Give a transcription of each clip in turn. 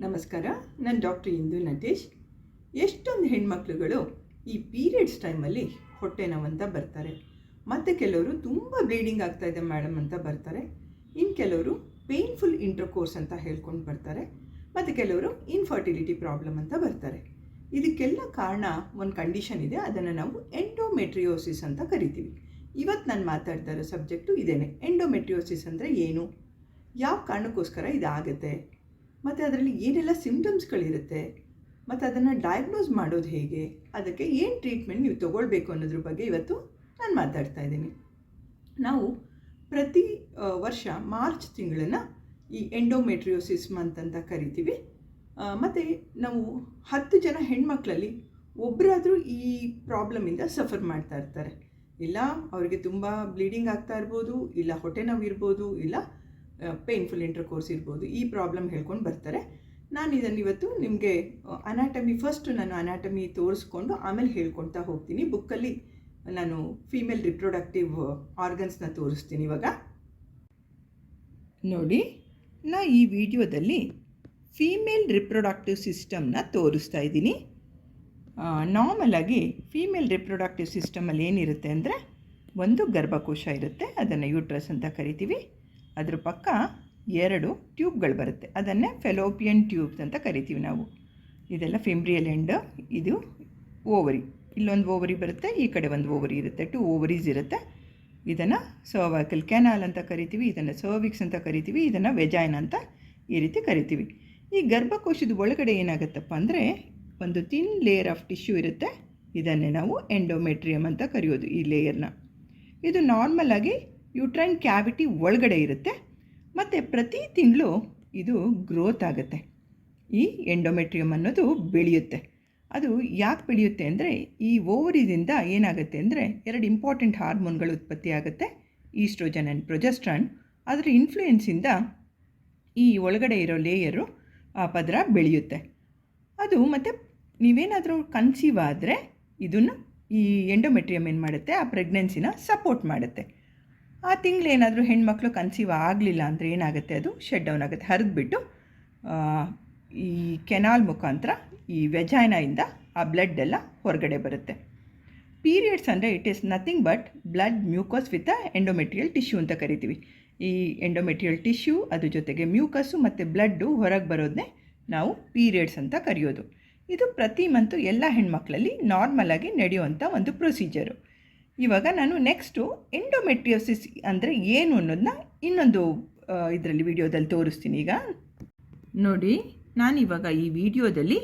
ನಮಸ್ಕಾರ. ನಾನು ಡಾಕ್ಟರ್ ಇಂದು ನಟೇಶ್. ಎಷ್ಟೊಂದು ಹೆಣ್ಮಕ್ಳುಗಳು ಈ ಪೀರಿಯಡ್ಸ್ ಟೈಮಲ್ಲಿ ಹೊಟ್ಟೆ ನೋವಂತ ಬರ್ತಾರೆ, ಮತ್ತು ಕೆಲವರು ತುಂಬ ಬ್ಲೀಡಿಂಗ್ ಆಗ್ತಾಯಿದೆ ಮೇಡಮ್ ಅಂತ ಬರ್ತಾರೆ. ಇನ್ನು ಕೆಲವರು ಪೇನ್ಫುಲ್ ಇಂಟರ್ಕೋರ್ಸ್ ಅಂತ ಹೇಳ್ಕೊಂಡು ಬರ್ತಾರೆ, ಮತ್ತು ಕೆಲವರು ಇನ್ಫರ್ಟಿಲಿಟಿ ಪ್ರಾಬ್ಲಮ್ ಅಂತ ಬರ್ತಾರೆ. ಇದಕ್ಕೆಲ್ಲ ಕಾರಣ ಒಂದು ಕಂಡೀಷನ್ ಇದೆ, ಅದನ್ನು ನಾವು ಎಂಡೋಮೆಟ್ರಿಯೋಸಿಸ್ ಅಂತ ಕರಿತೀವಿ. ಇವತ್ತು ನಾನು ಮಾತಾಡ್ತಾ ಇರೋ ಸಬ್ಜೆಕ್ಟು ಇದೇನೆ. ಎಂಡೋಮೆಟ್ರಿಯೋಸಿಸ್ ಅಂದರೆ ಏನು, ಯಾವ ಕಾರಣಕ್ಕೋಸ್ಕರ ಇದಾಗುತ್ತೆ, ಮತ್ತು ಅದರಲ್ಲಿ ಏನೆಲ್ಲ ಸಿಮ್ಟಮ್ಸ್ಗಳಿರುತ್ತೆ, ಮತ್ತು ಅದನ್ನು ಡಯಾಗ್ನೋಸ್ ಮಾಡೋದು ಹೇಗೆ, ಅದಕ್ಕೆ ಏನು ಟ್ರೀಟ್ಮೆಂಟ್ ನೀವು ತೊಗೊಳ್ಬೇಕು ಅನ್ನೋದ್ರ ಬಗ್ಗೆ ಇವತ್ತು ನಾನು ಮಾತಾಡ್ತಾ ಇದ್ದೀನಿ. ನಾವು ಪ್ರತಿ ವರ್ಷ ಮಾರ್ಚ್ ತಿಂಗಳನ್ನು ಈ ಎಂಡೋಮೆಟ್ರಿಯೋಸಿಸ್ ಮಂತ್ ಅಂತ ಕರಿತೀವಿ. ಮತ್ತು ನಾವು 10 ಜನ ಹೆಣ್ಮಕ್ಳಲ್ಲಿ ಒಬ್ಬರಾದರೂ ಈ ಪ್ರಾಬ್ಲಮಿಂದ ಸಫರ್ ಮಾಡ್ತಾ ಇರ್ತಾರೆ. ಇಲ್ಲ ಅವರಿಗೆ ತುಂಬ ಬ್ಲೀಡಿಂಗ್ ಆಗ್ತಾ ಇರ್ಬೋದು, ಇಲ್ಲ ಹೊಟ್ಟೆ ನೋವು ಇರ್ಬೋದು, ಇಲ್ಲ ಪೇನ್ಫುಲ್ ಇಂಟರ್ಕೋರ್ಸ್ ಇರ್ಬೋದು. ಈ ಪ್ರಾಬ್ಲಮ್ ಹೇಳ್ಕೊಂಡು ಬರ್ತಾರೆ. ನಾನು ಇದನ್ನು ಇವತ್ತು ನಿಮಗೆ ಫಸ್ಟು ನಾನು ಅನಾಟಮಿ ತೋರಿಸ್ಕೊಂಡು ಆಮೇಲೆ ಹೇಳ್ಕೊಳ್ತಾ ಹೋಗ್ತೀನಿ. ಬುಕ್ಕಲ್ಲಿ ನಾನು ಫೀಮೇಲ್ ರಿಪ್ರೊಡಕ್ಟಿವ್ ಆರ್ಗನ್ಸ್ನ ತೋರಿಸ್ತೀನಿ. ಇವಾಗ ನೋಡಿ, ನಾ ಈ ವಿಡಿಯೋದಲ್ಲಿ ಫೀಮೇಲ್ ರಿಪ್ರೊಡಕ್ಟಿವ್ ಸಿಸ್ಟಮ್ನ ತೋರಿಸ್ತಾ ಇದ್ದೀನಿ. ನಾರ್ಮಲಾಗಿ ಫೀಮೇಲ್ ರಿಪ್ರೊಡಕ್ಟಿವ್ ಸಿಸ್ಟಮಲ್ಲಿ ಏನಿರುತ್ತೆ ಅಂದರೆ, ಒಂದು ಗರ್ಭಕೋಶ ಇರುತ್ತೆ, ಅದನ್ನು ಯೂಟ್ರಸ್ ಅಂತ ಕರಿತೀವಿ. ಅದ್ರ ಪಕ್ಕ 2 ಟ್ಯೂಬ್ಗಳು ಬರುತ್ತೆ, ಅದನ್ನೇ ಫೆಲೋಪಿಯನ್ ಟ್ಯೂಬ್ಸ್ ಅಂತ ಕರಿತೀವಿ ನಾವು. ಇದೆಲ್ಲ ಫಿಮ್ಬ್ರಿಯಲ್ ಎಂಡ್, ಇದು ಓವರಿ. ಇಲ್ಲೊಂದು ಓವರಿ ಬರುತ್ತೆ, ಈ ಕಡೆ ಒಂದು ಓವರಿ ಇರುತ್ತೆ, 2 ಓವರೀಸ್ ಇರುತ್ತೆ. ಇದನ್ನು ಸರ್ವೈಕಲ್ ಕೆನಾಲ್ ಅಂತ ಕರಿತೀವಿ, ಇದನ್ನು ಸರ್ವಿಕ್ಸ್ ಅಂತ ಕರಿತೀವಿ, ಇದನ್ನು ವೆಜೈನ್ ಅಂತ ಈ ರೀತಿ ಕರಿತೀವಿ. ಈ ಗರ್ಭಕೋಶದ ಒಳಗಡೆ ಏನಾಗುತ್ತಪ್ಪ ಅಂದರೆ, ಒಂದು ಥಿನ್ ಲೇಯರ್ ಆಫ್ ಟಿಶ್ಯೂ ಇರುತ್ತೆ, ಇದನ್ನೇ ನಾವು ಎಂಡೋಮೆಟ್ರಿಯಮ್ ಅಂತ ಕರೆಯೋದು. ಈ ಲೇಯರ್ನ ಇದು ನಾರ್ಮಲಾಗಿ ಯೂಟ್ರೈನ್ ಕ್ಯಾವಿಟಿ ಒಳಗಡೆ ಇರುತ್ತೆ, ಮತ್ತು ಪ್ರತಿ ತಿಂಗಳು ಇದು ಗ್ರೋತ್ ಆಗುತ್ತೆ. ಈ ಎಂಡೋಮೆಟ್ರಿಯಮ್ ಅನ್ನೋದು ಬೆಳೆಯುತ್ತೆ. ಅದು ಯಾಕೆ ಬೆಳೆಯುತ್ತೆ ಅಂದರೆ, ಈ ಓವರಿದಿಂದ ಏನಾಗುತ್ತೆ ಅಂದರೆ 2 ಇಂಪಾರ್ಟೆಂಟ್ ಹಾರ್ಮೋನ್ಗಳು ಉತ್ಪತ್ತಿ ಆಗುತ್ತೆ, ಈಸ್ಟ್ರೋಜನ್ ಆ್ಯಂಡ್ ಪ್ರೊಜೆಸ್ಟ್ರಾನ್. ಅದರ ಇನ್ಫ್ಲೂಯೆನ್ಸಿಂದ ಈ ಒಳಗಡೆ ಇರೋ ಲೇಯರು ಆ ಪದರ ಬೆಳೆಯುತ್ತೆ. ಅದು ಮತ್ತು ನೀವೇನಾದರೂ ಕನ್ಸೀವ್ ಆದರೆ ಇದನ್ನು ಈ ಎಂಡೋಮೆಟ್ರಿಯಮ್ ಏನು ಮಾಡುತ್ತೆ, ಆ ಪ್ರೆಗ್ನೆನ್ಸಿನ ಸಪೋರ್ಟ್ ಮಾಡುತ್ತೆ. ಆ ತಿಂಗಳೇನಾದರೂ ಹೆಣ್ಮಕ್ಳು ಕನ್ಸೀವ್ ಆಗಲಿಲ್ಲ ಅಂದರೆ ಏನಾಗುತ್ತೆ, ಅದು ಶಟ್ ಡೌನ್ ಆಗುತ್ತೆ, ಹರಿದ್ಬಿಟ್ಟು ಈ ಕೆನಾಲ್ ಮುಖಾಂತರ ಈ ವೆಜೈನಾಯಿಂದ ಆ ಬ್ಲಡ್ ಎಲ್ಲ ಹೊರಗಡೆ ಬರುತ್ತೆ. ಪೀರಿಯಡ್ಸ್ ಅಂದರೆ it is nothing but blood mucus with endometrial tissue ಅಂತ ಕರಿತೀವಿ. ಈ ಎಂಡೋಮೆಟ್ರಿಯಲ್ ಟಿಶ್ಯೂ ಅದ್ರ ಜೊತೆಗೆ ಮ್ಯೂಕಸ್ಸು ಮತ್ತು ಬ್ಲಡ್ಡು ಹೊರಗೆ ಬರೋದನ್ನೇ ನಾವು ಪೀರಿಯಡ್ಸ್ ಅಂತ ಕರೆಯೋದು. ಇದು ಪ್ರತಿ ಮಂತು ಎಲ್ಲ ಹೆಣ್ಮಕ್ಳಲ್ಲಿ ನಾರ್ಮಲಾಗಿ ನಡೆಯುವಂಥ ಒಂದು ಪ್ರೊಸೀಜರು. ಇವಾಗ ನಾನು ನೆಕ್ಸ್ಟು ಎಂಡೋಮೆಟ್ರಿಯೋಸಿಸ್ ಅಂದರೆ ಏನು ಅನ್ನೋದನ್ನ ಇನ್ನೊಂದು ಇದರಲ್ಲಿ ವಿಡಿಯೋದಲ್ಲಿ ತೋರಿಸ್ತೀನಿ. ಈಗ ನೋಡಿ, ನಾನಿವಾಗ ಈ ವಿಡಿಯೋದಲ್ಲಿ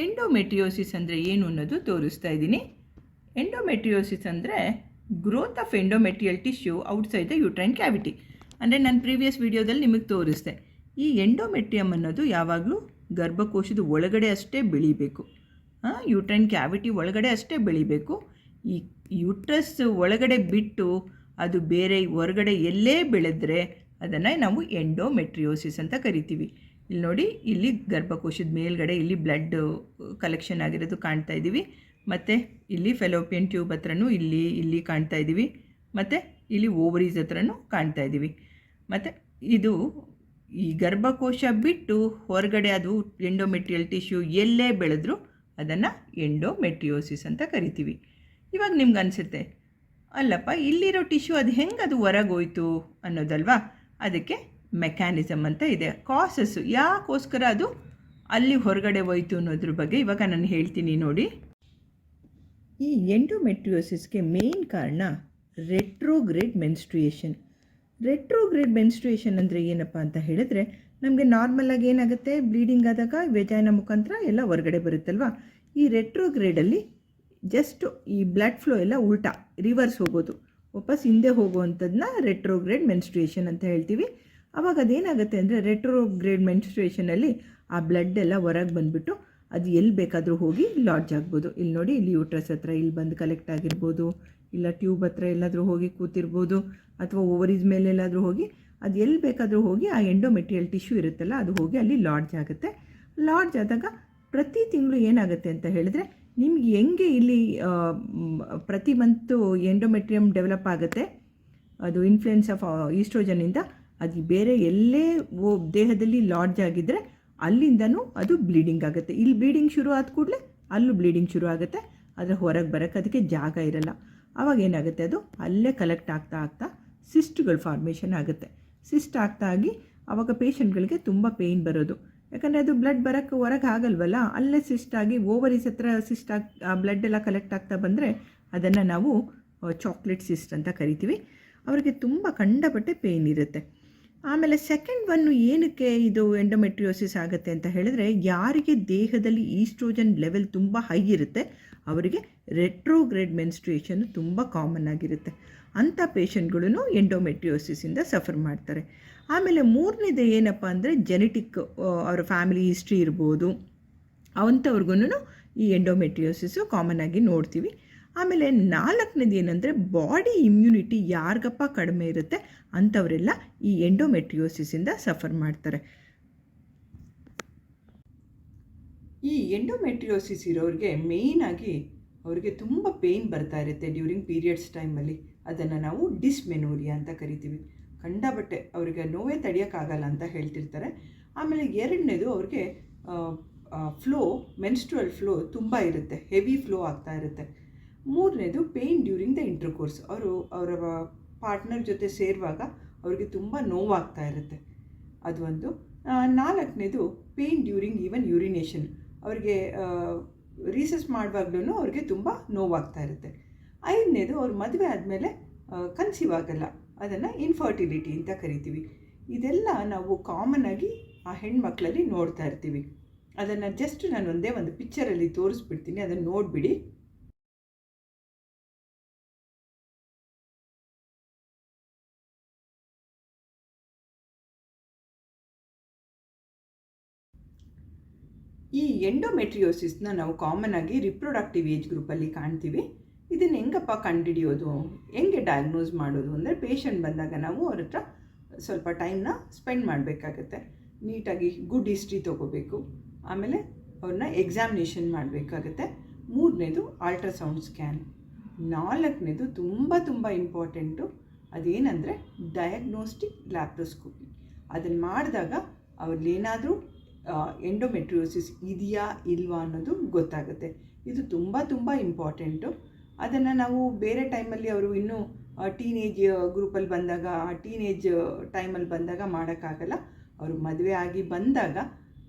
ಎಂಡೋಮೆಟ್ರಿಯೋಸಿಸ್ ಅಂದರೆ ಏನು ಅನ್ನೋದು ತೋರಿಸ್ತಾ ಇದ್ದೀನಿ. ಎಂಡೋಮೆಟ್ರಿಯೋಸಿಸ್ ಅಂದರೆ growth of endometrial tissue outside the uterine cavity. ಅಂದರೆ ನಾನು ಪ್ರೀವಿಯಸ್ ವಿಡಿಯೋದಲ್ಲಿ ನಿಮಗೆ ತೋರಿಸ್ದೆ. ಈ ಎಂಡೋಮೆಟ್ರಿಯಮ್ ಅನ್ನೋದು ಯಾವಾಗಲೂ ಗರ್ಭಕೋಶದ ಒಳಗಡೆ ಅಷ್ಟೇ ಬೆಳಿಬೇಕು, ಯೂಟ್ರೈನ್ ಕ್ಯಾವಿಟಿ ಒಳಗಡೆ ಅಷ್ಟೇ ಬೆಳಿಬೇಕು. ಈ ಯೂಟ್ರಸ್ ಒಳಗಡೆ ಬಿಟ್ಟು ಅದು ಬೇರೆ ಹೊರಗಡೆ ಎಲ್ಲೇ ಬೆಳೆದ್ರೆ ಅದನ್ನು ನಾವು ಎಂಡೋಮೆಟ್ರಿಯೋಸಿಸ್ ಅಂತ ಕರಿತೀವಿ. ಇಲ್ಲಿ ನೋಡಿ, ಇಲ್ಲಿ ಗರ್ಭಕೋಶದ ಮೇಲ್ಗಡೆ ಇಲ್ಲಿ ಬ್ಲಡ್ ಕಲೆಕ್ಷನ್ ಆಗಿರೋದು ಕಾಣ್ತಾ ಇದ್ದೀವಿ, ಮತ್ತು ಇಲ್ಲಿ ಫೆಲೋಪಿಯನ್ ಟ್ಯೂಬ್ ಹತ್ರನೂ ಇಲ್ಲಿ ಕಾಣ್ತಾ ಇದ್ದೀವಿ, ಮತ್ತು ಇಲ್ಲಿ ಓವರೀಸ್ ಹತ್ರನೂ ಕಾಣ್ತಾ ಇದ್ದೀವಿ. ಮತ್ತು ಇದು ಈ ಗರ್ಭಕೋಶ ಬಿಟ್ಟು ಹೊರಗಡೆ ಅದು ಎಂಡೋಮೆಟ್ರಿಯಲ್ ಟಿಶ್ಯೂ ಎಲ್ಲೇ ಬೆಳೆದ್ರೂ ಅದನ್ನು ಎಂಡೋಮೆಟ್ರಿಯೋಸಿಸ್ ಅಂತ ಕರಿತೀವಿ. ಇವಾಗ ನಿಮ್ಗೆ ಅನಿಸುತ್ತೆ, ಅಲ್ಲಪ್ಪ ಇಲ್ಲಿರೋ ಟಿಶ್ಯೂ ಅದು ಹೆಂಗೆ ಅದು ಹೊರಗೋಯ್ತು ಅನ್ನೋದಲ್ವಾ. ಅದಕ್ಕೆ ಮೆಕ್ಯಾನಿಸಮ್ ಅಂತ ಇದೆ, ಕಾಸಸ್ಸು ಯಾಕೋಸ್ಕರ ಅದು ಅಲ್ಲಿ ಹೊರಗಡೆ ಹೋಯ್ತು ಅನ್ನೋದ್ರ ಬಗ್ಗೆ ಇವಾಗ ನಾನು ಹೇಳ್ತೀನಿ. ನೋಡಿ, ಈ ಎಂಡೋಮೆಟ್ರಿಯೋಸಿಸ್ಗೆ ಮೇನ್ ಕಾರಣ ರೆಟ್ರೋಗ್ರೇಡ್ ಮೆನ್ಸ್ಟ್ರುಯೇಷನ್. ರೆಟ್ರೋಗ್ರೇಡ್ ಮೆನ್ಸ್ಟ್ರುಯೇಷನ್ ಅಂದರೆ ಏನಪ್ಪ ಅಂತ ಹೇಳಿದ್ರೆ, ನಮಗೆ ನಾರ್ಮಲಾಗಿ ಏನಾಗುತ್ತೆ, ಬ್ಲೀಡಿಂಗ್ ಆದಾಗ ವೆಜೈನ ಮುಖಾಂತರ ಎಲ್ಲ ಹೊರಗಡೆ ಬರುತ್ತಲ್ವ. ಈ ರೆಟ್ರೋಗ್ರೇಡಲ್ಲಿ ಜಸ್ಟ್ ಈ ಬ್ಲಡ್ ಫ್ಲೋ ಎಲ್ಲ ಉಲ್ಟಾ ರಿವರ್ಸ್ ಹೋಗೋದು, ವಾಪಸ್ ಹಿಂದೆ ಹೋಗುವಂಥದ್ದನ್ನ ರೆಟ್ರೋಗ್ರೇಡ್ ಮೆನ್ಸ್ಟ್ರುಯೇಷನ್ ಅಂತ ಹೇಳ್ತೀವಿ. ಆವಾಗ ಅದೇನಾಗುತ್ತೆ ಅಂದರೆ, ರೆಟ್ರೋಗ್ರೇಡ್ ಮೆನ್ಸ್ಟ್ರುಯೇಷನಲ್ಲಿ ಆ ಬ್ಲಡ್ ಎಲ್ಲ ಹೊರಗೆ ಬಂದುಬಿಟ್ಟು ಅದು ಎಲ್ಲಿ ಬೇಕಾದರೂ ಹೋಗಿ ಲಾಡ್ಜ್ ಆಗ್ಬೋದು. ಇಲ್ಲಿ ನೋಡಿ, ಇಲ್ಲಿ ಯೂಟ್ರಸ್ ಹತ್ರ ಇಲ್ಲಿ ಬಂದು ಕಲೆಕ್ಟ್ ಆಗಿರ್ಬೋದು, ಇಲ್ಲ ಟ್ಯೂಬ್ ಹತ್ರ ಎಲ್ಲಾದರೂ ಹೋಗಿ ಕೂತಿರ್ಬೋದು, ಅಥವಾ ಓವರೀಸ್ ಮೇಲೆ ಎಲ್ಲಾದರೂ ಹೋಗಿ ಅದು ಎಲ್ಲಿ ಬೇಕಾದರೂ ಹೋಗಿ ಆ ಎಂಡೋಮೆಟ್ರಿಯಲ್ ಟಿಶ್ಯೂ ಇರುತ್ತಲ್ಲ ಅದು ಹೋಗಿ ಅಲ್ಲಿ ಲಾಡ್ಜ್ ಆಗುತ್ತೆ. ಲಾಡ್ಜ್ ಆದಾಗ ಪ್ರತಿ ತಿಂಗಳು ಏನಾಗುತ್ತೆ ಅಂತ ಹೇಳಿದ್ರೆ, ನಿಮ್ಗೆ ಹೆಂಗೆ ಇಲ್ಲಿ ಪ್ರತಿ ಮಂತು ಎಂಡೋಮೆಟ್ರಿಯಮ್ ಡೆವಲಪ್ ಆಗುತ್ತೆ, ಅದು ಇನ್ಫ್ಲುಯೆನ್ಸ್ ಆಫ್ ಈಸ್ಟ್ರೋಜನ್ನಿಂದ ಅದು ಬೇರೆ ಎಲ್ಲೇ ದೇಹದಲ್ಲಿ ಲಾಡ್ಜ್ ಆಗಿದ್ದರೆ ಅಲ್ಲಿಂದನೂ ಅದು ಬ್ಲೀಡಿಂಗ್ ಆಗುತ್ತೆ. ಇಲ್ಲಿ ಬ್ಲೀಡಿಂಗ್ ಶುರು ಆದ ಕೂಡಲೇ ಅಲ್ಲೂ ಬ್ಲೀಡಿಂಗ್ ಶುರು ಆಗುತ್ತೆ. ಆದರೆ ಹೊರಗೆ ಬರೋಕ್ಕೆ ಅದಕ್ಕೆ ಜಾಗ ಇರಲ್ಲ. ಆವಾಗ ಏನಾಗುತ್ತೆ, ಅದು ಅಲ್ಲೇ ಕಲೆಕ್ಟ್ ಆಗ್ತಾ ಆಗ್ತಾ ಸಿಸ್ಟ್ಗಳು ಫಾರ್ಮೇಷನ್ ಆಗುತ್ತೆ. ಸಿಸ್ಟ್ ಆಗ್ತಾ ಆಗಿ ಆವಾಗ ಪೇಷಂಟ್ಗಳಿಗೆ ತುಂಬ ಪೇಯ್ನ್ ಬರೋದು. ಯಾಕಂದರೆ ಅದು ಬ್ಲಡ್ ಬರೋಕ್ಕೆ ಹೊರಗೆ ಆಗಲ್ವಲ್ಲ, ಅಲ್ಲೇ ಸಿಸ್ಟ್ ಆಗಿ ಓವರೀಸ್ ಹತ್ರ ಸಿಸ್ಟ್ ಆಗಿ ಆ ಬ್ಲಡ್ ಎಲ್ಲ ಕಲೆಕ್ಟ್ ಆಗ್ತಾ ಬಂದರೆ ಅದನ್ನು ನಾವು ಚಾಕ್ಲೇಟ್ ಸಿಸ್ಟ್ ಅಂತ ಕರಿತೀವಿ. ಅವರಿಗೆ ತುಂಬ ಕಂಡಪಟ್ಟೆ ಪೇಯ್ನ್ ಇರುತ್ತೆ. ಆಮೇಲೆ ಸೆಕೆಂಡ್ ಒನ್ನು ಏನಕ್ಕೆ ಇದು ಎಂಡೋಮೆಟ್ರಿಯೋಸಿಸ್ ಆಗುತ್ತೆ ಅಂತ ಹೇಳಿದ್ರೆ, ಯಾರಿಗೆ ದೇಹದಲ್ಲಿ ಈಸ್ಟ್ರೋಜನ್ ಲೆವೆಲ್ ತುಂಬ ಹೈ ಇರುತ್ತೆ ಅವರಿಗೆ ರೆಟ್ರೋಗ್ರೇಡ್ ಮೆನ್ಸ್ಟ್ರುಯೇಷನ್ ತುಂಬ ಕಾಮನ್ ಆಗಿರುತ್ತೆ. ಅಂಥ ಪೇಷಂಟ್ಗಳೂ ಎಂಡೋಮೆಟ್ರಿಯೋಸಿಸಿಂದ ಸಫರ್ ಮಾಡ್ತಾರೆ. ಆಮೇಲೆ ಮೂರನೇದು ಏನಪ್ಪ ಅಂದರೆ ಜೆನೆಟಿಕ್, ಅವರ ಫ್ಯಾಮಿಲಿ ಹಿಸ್ಟ್ರಿ ಇರ್ಬೋದು, ಅಂಥವ್ರಿಗೂ ಈ ಎಂಡೋಮೆಟ್ರಿಯೋಸಿಸು ಕಾಮನ್ ಆಗಿ ನೋಡ್ತೀವಿ. ಆಮೇಲೆ ನಾಲ್ಕನೇದು ಏನಂದರೆ ಬಾಡಿ ಇಮ್ಯುನಿಟಿ ಯಾರಿಗಪ್ಪ ಕಡಿಮೆ ಇರುತ್ತೆ ಅಂಥವರೆಲ್ಲ ಈ ಎಂಡೋಮೆಟ್ರಿಯೋಸಿಸಿಂದ ಸಫರ್ ಮಾಡ್ತಾರೆ. ಈ ಎಂಡೋಮೆಟ್ರಿಯೋಸಿಸ್ ಇರೋರಿಗೆ ಮೇಯ್ನಾಗಿ ಅವರಿಗೆ ತುಂಬ ಪೇಯ್ನ್ ಬರ್ತಾ ಇರುತ್ತೆ ಡ್ಯೂರಿಂಗ್ ಪೀರಿಯಡ್ಸ್ ಟೈಮಲ್ಲಿ. ಅದನ್ನು ನಾವು ಡಿಸ್ಮೆನೋರಿಯಾ ಅಂತ ಕರಿತೀವಿ. ಕಂಡಬಟ್ಟೆ ಅವರಿಗೆ ನೋವೇ ತಡೆಯೋಕ್ಕಾಗಲ್ಲ ಅಂತ ಹೇಳ್ತಿರ್ತಾರೆ. ಆಮೇಲೆ ಎರಡನೇದು ಅವ್ರಿಗೆ ಮೆನ್ಸ್ಟ್ರುವಲ್ ಫ್ಲೋ ತುಂಬ ಇರುತ್ತೆ, ಹೆವಿ ಫ್ಲೋ ಆಗ್ತಾ ಇರುತ್ತೆ. ಮೂರನೇದು ಪೇಯ್ನ್ ಡ್ಯೂರಿಂಗ್ ದ ಇಂಟರ್ಕೋರ್ಸ್, ಅವರ ಪಾರ್ಟ್ನರ್ ಜೊತೆ ಸೇರುವಾಗ ಅವ್ರಿಗೆ ತುಂಬ ನೋವಾಗ್ತಾ ಇರುತ್ತೆ, ಅದು ಒಂದು. ನಾಲ್ಕನೇದು ಪೇಯ್ನ್ ಡ್ಯೂರಿಂಗ್ ಈವನ್ ಯೂರಿನೇಷನ್, ಅವ್ರಿಗೆ ರೀಸಸ್ ಮಾಡುವಾಗ್ಲೂ ಅವ್ರಿಗೆ ತುಂಬ ನೋವಾಗ್ತಾ ಇರುತ್ತೆ. ಐದನೇದು ಅವ್ರ ಮದುವೆ ಆದಮೇಲೆ ಕನ್ಸೀವ್ ಆಗಲ್ಲ, ಅದನ್ನು ಇನ್ಫರ್ಟಿಲಿಟಿ ಅಂತ ಕರಿತೀವಿ. ಇದೆಲ್ಲ ನಾವು ಕಾಮನ್ನಾಗಿ ಆ ಹೆಣ್ಮಕ್ಳಲ್ಲಿ ನೋಡ್ತಾ ಇರ್ತೀವಿ. ಅದನ್ನು ಜಸ್ಟ್ ನಾನು ಒಂದೇ ಒಂದು ಪಿಕ್ಚರಲ್ಲಿ ತೋರಿಸ್ಬಿಡ್ತೀನಿ, ಅದನ್ನು ನೋಡಿಬಿಡಿ. ಈ ಎಂಡೋಮೆಟ್ರಿಯೋಸಿಸ್ನ ನಾವು ಕಾಮನ್ನಾಗಿ ರಿಪ್ರೊಡಕ್ಟಿವ್ ಏಜ್ ಗ್ರೂಪಲ್ಲಿ ಕಾಣ್ತೀವಿ. ಇದನ್ನು ಹೆಂಗಪ್ಪ ಕಂಡುಹಿಡಿಯೋದು, ಹೆಂಗೆ ಡಯಾಗ್ನೋಸ್ ಮಾಡೋದು ಅಂದರೆ, ಪೇಷಂಟ್ ಬಂದಾಗ ನಾವು ಅವ್ರ ಹತ್ರ ಸ್ವಲ್ಪ ಟೈಮ್ನ ಸ್ಪೆಂಡ್ ಮಾಡಬೇಕಾಗತ್ತೆ. ನೀಟಾಗಿ ಗುಡ್ ಹಿಸ್ಟ್ರಿ ತೊಗೋಬೇಕು. ಆಮೇಲೆ ಅವ್ರನ್ನ ಎಕ್ಸಾಮಿನೇಷನ್ ಮಾಡಬೇಕಾಗತ್ತೆ. ಮೂರನೇದು ಅಲ್ಟ್ರಾಸೌಂಡ್ ಸ್ಕ್ಯಾನ್. ನಾಲ್ಕನೇದು ತುಂಬ ಇಂಪಾರ್ಟೆಂಟು, ಅದೇನೆಂದರೆ ಡಯಾಗ್ನೋಸ್ಟಿಕ್ ಲ್ಯಾಪ್ರೋಸ್ಕೋಪಿ. ಅದನ್ನು ಮಾಡಿದಾಗ ಅವ್ರಲ್ಲೇನಾದರೂ ಎಂಡೋಮೆಟ್ರಿಯೋಸಿಸ್ ಇದೆಯಾ ಇಲ್ವಾ ಅನ್ನೋದು ಗೊತ್ತಾಗುತ್ತೆ. ಇದು ತುಂಬ ಇಂಪಾರ್ಟೆಂಟು. ಅದನ್ನು ನಾವು ಬೇರೆ ಟೈಮಲ್ಲಿ ಅವರು ಇನ್ನೂ ಟೀನೇಜ್ ಗ್ರೂಪಲ್ಲಿ ಬಂದಾಗ, ಟೀನೇಜ್ ಟೈಮಲ್ಲಿ ಬಂದಾಗ ಮಾಡೋಕ್ಕಾಗಲ್ಲ. ಅವರು ಮದುವೆ ಆಗಿ ಬಂದಾಗ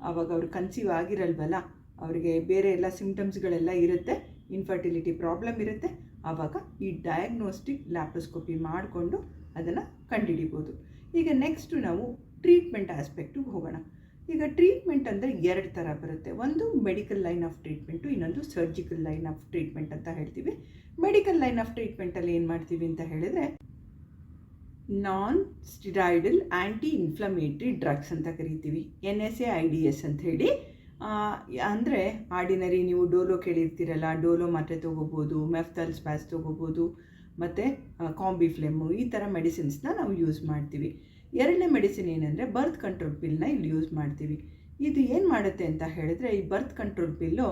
ಆವಾಗ ಅವರು ಕನ್ಸೀವ್ ಆಗಿರಲ್ವಲ್ಲ, ಅವರಿಗೆ ಬೇರೆ ಎಲ್ಲ ಸಿಮ್ಟಮ್ಸ್ಗಳೆಲ್ಲ ಇರುತ್ತೆ, ಇನ್ಫರ್ಟಿಲಿಟಿ ಪ್ರಾಬ್ಲಮ್ ಇರುತ್ತೆ. ಆವಾಗ ಈ ಡಯಾಗ್ನೋಸ್ಟಿಕ್ ಲ್ಯಾಪ್ರೋಸ್ಕೋಪಿ ಮಾಡಿಕೊಂಡು ಅದನ್ನು ಕಂಡುಹಿಡಿಬೋದು. ಈಗ ನೆಕ್ಸ್ಟು ನಾವು ಟ್ರೀಟ್ಮೆಂಟ್ ಆಸ್ಪೆಕ್ಟಿಗೆ ಹೋಗೋಣ. ಈಗ ಟ್ರೀಟ್ಮೆಂಟ್ ಅಂದರೆ ಎರಡು ಥರ ಬರುತ್ತೆ. ಒಂದು ಮೆಡಿಕಲ್ ಲೈನ್ ಆಫ್ ಟ್ರೀಟ್ಮೆಂಟು, ಇನ್ನೊಂದು ಸರ್ಜಿಕಲ್ ಲೈನ್ ಆಫ್ ಟ್ರೀಟ್ಮೆಂಟ್ ಅಂತ ಹೇಳ್ತೀವಿ. ಮೆಡಿಕಲ್ ಲೈನ್ ಆಫ್ ಟ್ರೀಟ್ಮೆಂಟಲ್ಲಿ ಏನು ಮಾಡ್ತೀವಿ ಅಂತ ಹೇಳಿದರೆ, ನಾನ್ ಸ್ಟಿರಾಯ್ಡಲ್ ಆ್ಯಂಟಿ ಇನ್ಫ್ಲಮೇಟ್ರಿ ಡ್ರಗ್ಸ್ ಅಂತ ಕರಿತೀವಿ, NSAIDs ಅಂತ ಹೇಳಿ. ಅಂದರೆ ಆರ್ಡಿನರಿ ನೀವು ಡೋಲೋ ಕೇಳಿರ್ತೀರಲ್ಲ, ಡೋಲೋ ಮಾತ್ರೆ ತೊಗೋಬೋದು, ಮೆಫ್ತಲ್ ಸ್ಪ್ಯಾಸ್ ತೊಗೋಬೋದು, ಮತ್ತು ಕಾಂಬಿಫ್ಲೆಮ್ಮು, ಈ ಥರ ಮೆಡಿಸಿನ್ಸ್ನ ನಾವು ಯೂಸ್ ಮಾಡ್ತೀವಿ. ಎರಡನೇ ಮೆಡಿಸಿನ್ ಏನಂದರೆ ಬರ್ತ್ ಕಂಟ್ರೋಲ್ ಪಿಲ್ನ ಇಲ್ಲಿ ಯೂಸ್ ಮಾಡ್ತೀವಿ. ಇದು ಏನು ಮಾಡುತ್ತೆ ಅಂತ ಹೇಳಿದ್ರೆ, ಈ ಬರ್ತ್ ಕಂಟ್ರೋಲ್ ಪಿಲ್ಲು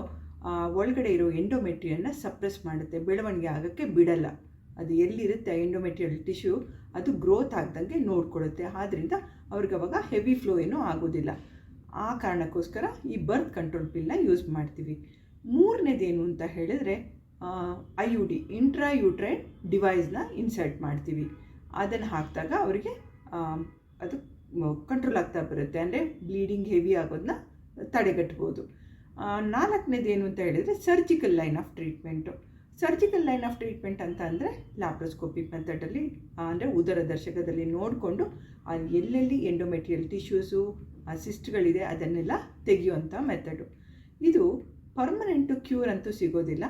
ಒಳಗಡೆ ಇರೋ ಎಂಡೋಮೆಟ್ರಿಯನ್ನು ಸಪ್ರೆಸ್ ಮಾಡುತ್ತೆ, ಬೆಳವಣಿಗೆ ಆಗೋಕ್ಕೆ ಬಿಡಲ್ಲ. ಅದು ಎಲ್ಲಿರುತ್ತೆ ಎಂಡೋಮೆಟ್ರಿಯಲ್ ಟಿಶ್ಯೂ, ಅದು ಗ್ರೋತ್ ಆಗ್ದಂಗೆ ನೋಡ್ಕೊಳ್ಳುತ್ತೆ. ಆದ್ದರಿಂದ ಅವ್ರಿಗೆ ಅವಾಗ ಹೆವಿ ಫ್ಲೋ ಏನೂ ಆಗೋದಿಲ್ಲ. ಆ ಕಾರಣಕ್ಕೋಸ್ಕರ ಈ ಬರ್ತ್ ಕಂಟ್ರೋಲ್ ಪಿಲ್ನ ಯೂಸ್ ಮಾಡ್ತೀವಿ. ಮೂರನೇದೇನು ಅಂತ ಹೇಳಿದರೆ, IUD ಇಂಟ್ರಾ ಯೂಟ್ರೈನ್ ಡಿವೈಸ್ನ ಇನ್ಸರ್ಟ್ ಮಾಡ್ತೀವಿ. ಅದನ್ನು ಹಾಕಿದಾಗ ಅವರಿಗೆ ಅದು ಕಂಟ್ರೋಲ್ ಆಗ್ತಾ ಬರುತ್ತೆ, ಅಂದರೆ ಬ್ಲೀಡಿಂಗ್ ಹೆವಿ ಆಗೋದನ್ನ ತಡೆಗಟ್ಬೋದು. ನಾಲ್ಕನೇದೇನು ಅಂತ ಹೇಳಿದರೆ surgical line of treatment. Surgical line of treatment ಅಂತ ಅಂದರೆ ಲ್ಯಾಪ್ರೋಸ್ಕೋಪಿಕ್ ಮೆಥಡಲ್ಲಿ, ಅಂದರೆ ಉದರದರ್ಶಕದಲ್ಲಿ ನೋಡಿಕೊಂಡು ಎಲ್ಲೆಲ್ಲಿ ಎಂಡೋಮೆಟ್ರಿಯಲ್ ಟಿಶ್ಯೂಸು ಸಿಸ್ಟ್ಗಳಿದೆ ಅದನ್ನೆಲ್ಲ ತೆಗೆಯುವಂಥ ಮೆಥಡು. ಇದು ಪರ್ಮನೆಂಟು ಕ್ಯೂರ್ ಅಂತೂ ಸಿಗೋದಿಲ್ಲ,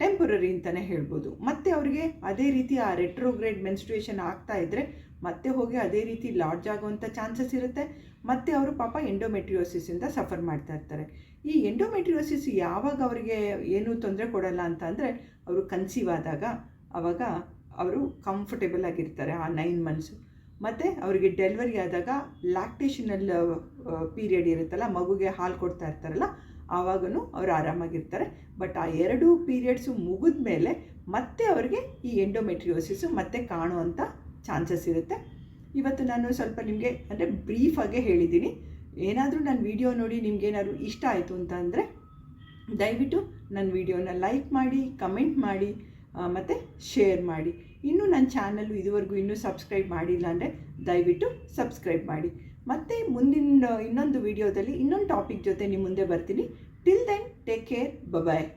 ಟೆಂಪರರಿ ಅಂತಲೇ ಹೇಳ್ಬೋದು. ಮತ್ತು ಅವರಿಗೆ ಅದೇ ರೀತಿ ಆ ರೆಟ್ರೋಗ್ರೇಡ್ ಮೆನ್ಸ್ಟ್ರುಯೇಷನ್ ಆಗ್ತಾ ಇದ್ದರೆ ಮತ್ತೆ ಹೋಗಿ ಅದೇ ರೀತಿ ಲಾಡ್ಜ್ ಆಗುವಂಥ ಚಾನ್ಸಸ್ ಇರುತ್ತೆ. ಮತ್ತು ಅವರು ಪಾಪ ಎಂಡೋಮೆಟ್ರಿಯೋಸಿಸಿಂದ ಸಫರ್ ಮಾಡ್ತಾ ಇರ್ತಾರೆ. ಈ ಎಂಡೋಮೆಟ್ರಿಯೋಸಿಸ್ ಯಾವಾಗ ಅವರಿಗೆ ಏನೂ ತೊಂದರೆ ಕೊಡಲ್ಲ ಅಂತ ಅಂದರೆ, ಅವರು ಕನ್ಸೀವ್ ಆದಾಗ ಆವಾಗ ಅವರು ಕಂಫರ್ಟೇಬಲ್ ಆಗಿರ್ತಾರೆ ಆ 9 ಮಂತ್ಸು. ಮತ್ತು ಅವರಿಗೆ ಡೆಲಿವರಿ ಆದಾಗ ಲ್ಯಾಕ್ಟೇಷನಲ್ ಪೀರಿಯಡ್ ಇರುತ್ತಲ್ಲ, ಮಗುಗೆ ಹಾಲು ಕೊಡ್ತಾ ಇರ್ತಾರಲ್ಲ, ಆವಾಗೂ ಅವರು ಆರಾಮಾಗಿರ್ತಾರೆ. ಬಟ್ ಆ 2 ಪೀರಿಯಡ್ಸು ಮುಗಿದ ಮೇಲೆ ಮತ್ತೆ ಅವರಿಗೆ ಈ ಎಂಡೋಮೆಟ್ರಿಯೋಸಿಸು ಮತ್ತೆ ಕಾಣುವಂಥ ಚಾನ್ಸಸ್ ಇರುತ್ತೆ. ಇವತ್ತು ನಾನು ಸ್ವಲ್ಪ ನಿಮಗೆ ಅಂದರೆ ಬ್ರೀಫಾಗೆ ಹೇಳಿದ್ದೀನಿ ಏನಾದರೂ ನನ್ನ ವಿಡಿಯೋ ನೋಡಿ ನಿಮಗೇನಾದ್ರು ಇಷ್ಟ ಆಯಿತು ಅಂತ ಅಂದರೆ ದಯವಿಟ್ಟು ನನ್ನ ವಿಡಿಯೋನ ಲೈಕ್ ಮಾಡಿ, ಕಮೆಂಟ್ ಮಾಡಿ ಮತ್ತು ಶೇರ್ ಮಾಡಿ. ಇನ್ನೂ ನನ್ನ ಚಾನಲ್ಲು ಇದುವರೆಗೂ ಇನ್ನೂ ಸಬ್ಸ್ಕ್ರೈಬ್ ಮಾಡಿಲ್ಲ ಅಂದರೆ ದಯವಿಟ್ಟು ಸಬ್ಸ್ಕ್ರೈಬ್ ಮಾಡಿ. ಮತ್ತು ಮುಂದಿನ ಇನ್ನೊಂದು ವಿಡಿಯೋದಲ್ಲಿ ಇನ್ನೊಂದು ಟಾಪಿಕ್ ಜೊತೆ ನಿಮ್ಮ ಮುಂದೆ ಬರ್ತೀನಿ. ಟಿಲ್ ದೆನ್ ಟೇಕ್ ಕೇರ್, ಬಾಯ್.